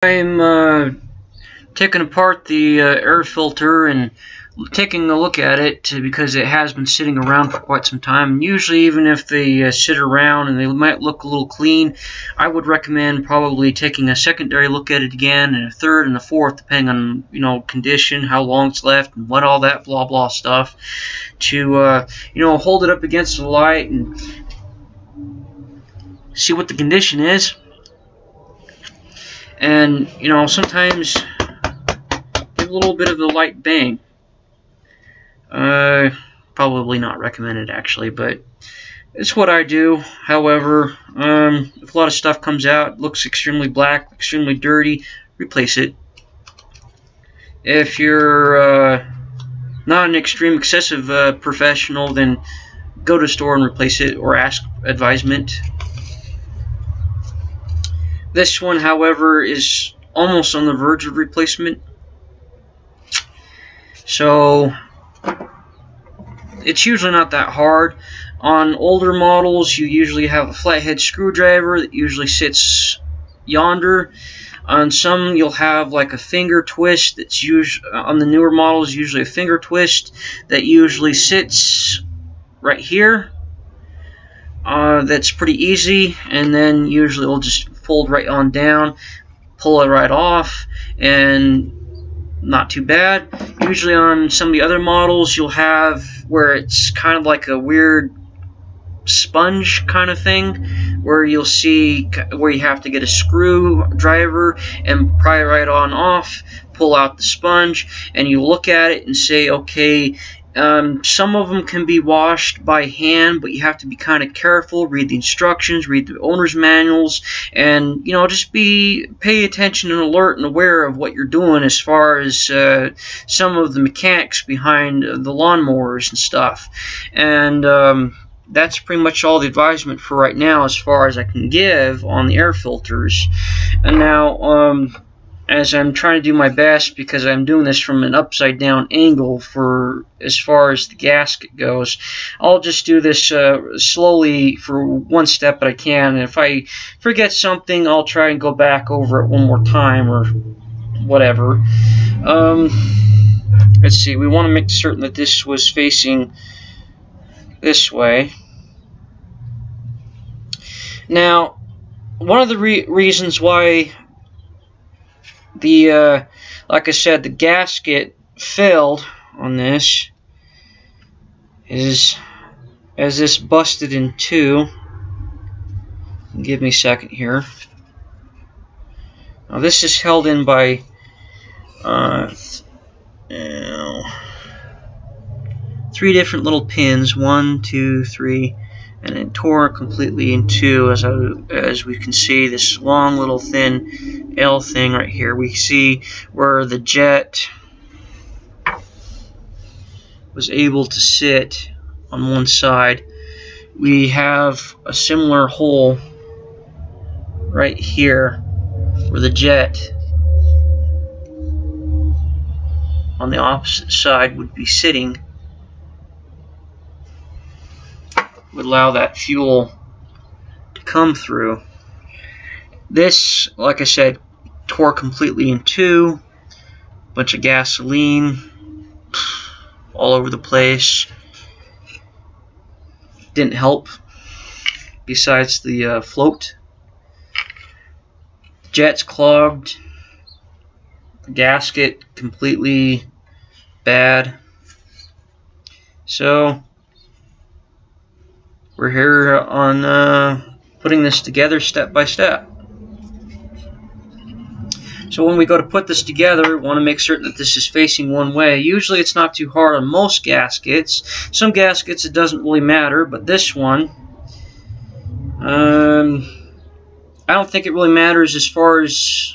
I'm taking apart the air filter and taking a look at it because it has been sitting around for quite some time. Usually, even if they sit around and they might look a little clean, I would recommend probably taking a secondary look at it again, and a third and a fourth, depending on condition, how long it's left, and what all that blah blah stuff, to hold it up against the light and see what the condition is. And sometimes give a little bit of a light bang. Probably not recommended actually, but it's what I do. However, if a lot of stuff comes out, looks extremely black, extremely dirty, replace it. If you're not an extreme excessive professional, then go to the store and replace it, or ask advisement. This one, however, is almost on the verge of replacement. So it's usually not that hard. On older models, you usually have a flathead screwdriver that usually sits yonder. On some, you'll have like a finger twist that's usually, on the newer models, usually a finger twist that usually sits right here. That's pretty easy, and then usually it'll just fold right on down, pull it right off, and not too bad. Usually on some of the other models, you'll have where it's kind of like a weird sponge kind of thing, where you'll see where you have to get a screwdriver and pry right on off, pull out the sponge, and you look at it and say, okay, some of them can be washed by hand, but you have to be kind of careful, read the instructions, read the owner's manuals, and just pay attention and alert and aware of what you're doing as far as some of the mechanics behind the lawnmowers and stuff. And that's pretty much all the advisement for right now as far as I can give on the air filters. And now as I'm trying to do my best, because I'm doing this from an upside down angle for as far as the gasket goes, I'll just do this slowly for one step that I can, and if I forget something, I'll try and go back over it one more time or whatever. Let's see, we want to make certain that this was facing this way. Now, one of the reasons why like I said, the gasket failed on this is as this busted in two. Give me a second here. Now this is held in by three different little pins, 1, 2, 3, and it tore completely in two. As we can see, this long little thin L thing right here, we see where the jet was able to sit on one side. We have a similar hole right here where the jet on the opposite side would be sitting, would allow that fuel to come through. This, like I said, tore completely in two. Bunch of gasoline all over the place. Didn't help, besides the float. Jet's clogged. The gasket completely bad. So we're here on putting this together step by step. So when we go to put this together, we want to make certain that this is facing one way. Usually it's not too hard on most gaskets. Some gaskets it doesn't really matter, but this one, I don't think it really matters as far as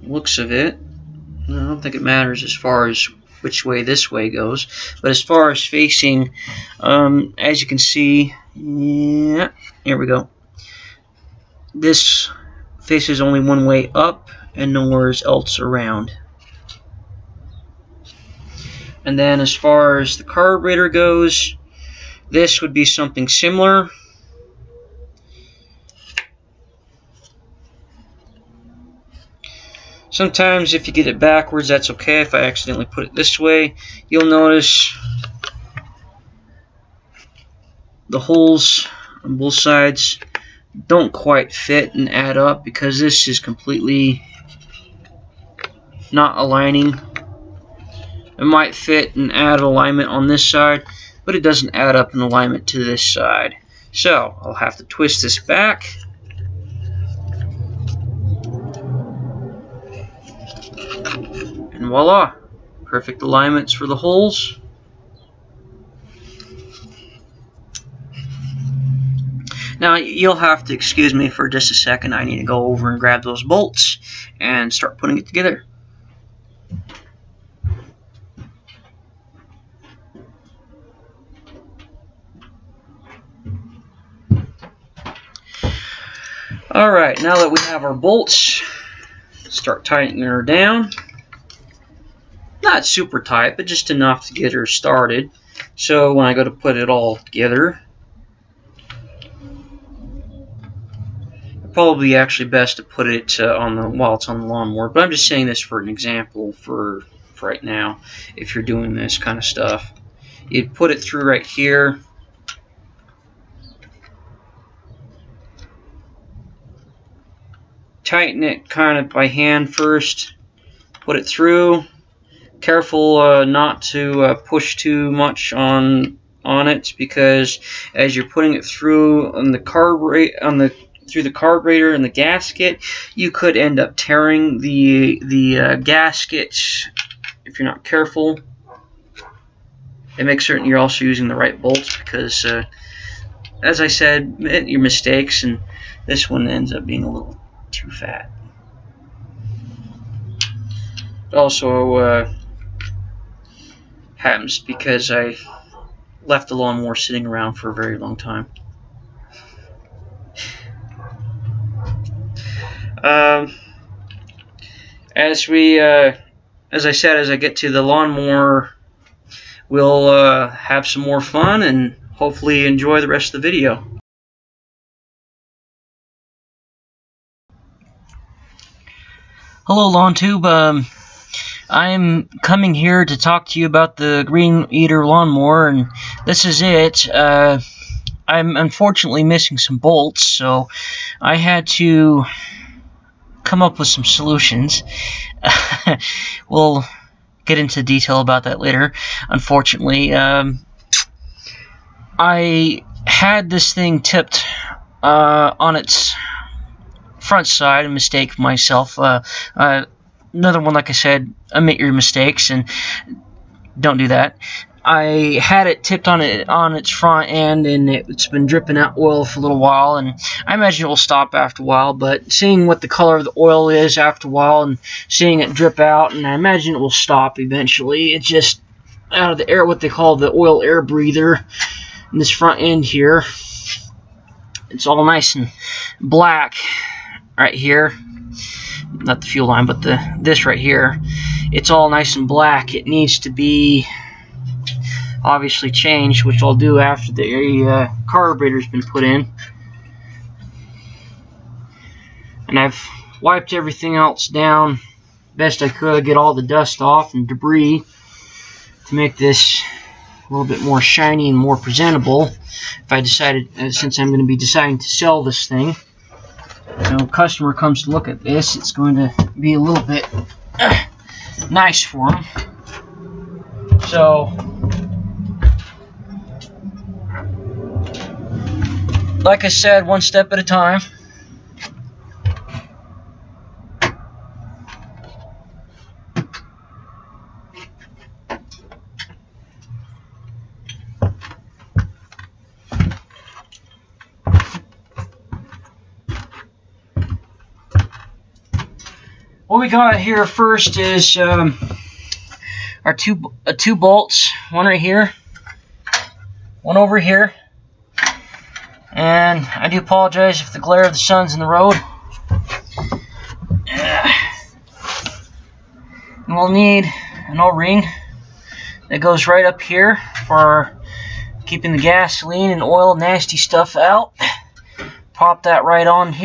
looks of it. I don't think it matters as far as which way this way goes, but as far as facing, as you can see, yeah, here we go. This faces only one way up and nowhere else around. And then as far as the carburetor goes, this would be something similar. Sometimes if you get it backwards, that's okay. If I accidentally put it this way, you'll notice the holes on both sides don't quite fit and add up because this is completely not aligning. It might fit and add alignment on this side, but it doesn't add up in alignment to this side. So I'll have to twist this back. And voila, perfect alignments for the holes. Now you'll have to excuse me for just a second. I need to go over and grab those bolts and start putting it together. Alright, now that we have our bolts, start tightening her down. Not super tight, but just enough to get her started. So when I go to put it all together, probably actually best to put it while it's on the lawnmower, but I'm just saying this for an example for right now. If you're doing this kind of stuff, you'd put it through right here, tighten it kind of by hand first, put it through. Careful not to push too much on it, because as you're putting it through on the through the carburetor and the gasket, you could end up tearing the gaskets if you're not careful. And make certain you're also using the right bolts, because as I said, your mistakes, and this one ends up being a little too fat. It also happens because I left the lawnmower sitting around for a very long time. As I said, as I get to the lawnmower, we'll have some more fun and hopefully enjoy the rest of the video. Hello, LawnTube. I'm coming here to talk to you about the Green Eater lawnmower, and this is it. I'm unfortunately missing some bolts, so I had to come up with some solutions. We'll get into detail about that later. Unfortunately, I had this thing tipped on its front side, a mistake of myself. Another one, like I said, admit your mistakes and don't do that. I had it tipped on its front end, and it's been dripping out oil for a little while, and I imagine it will stop after a while, but seeing what the color of the oil is after a while and seeing it drip out, and I imagine it will stop eventually. It's just out of the air, what they call the oil air breather in this front end here. It's all nice and black right here. Not the fuel line, but this right here. It's all nice and black. It needs to be obviously changed, which I'll do after the carburetor's been put in. And I've wiped everything else down best I could, get all the dust off and debris to make this a little bit more shiny and more presentable. If I decided, since I'm going to be deciding to sell this thing, so a customer comes to look at this, it's going to be a little bit nice for them. So, like I said, one step at a time. What we got here first is our two bolts, one right here, one over here. And I do apologize if the glare of the sun's in the road. And we'll need an O-ring that goes right up here for keeping the gasoline and oil, nasty stuff out. Pop that right on here.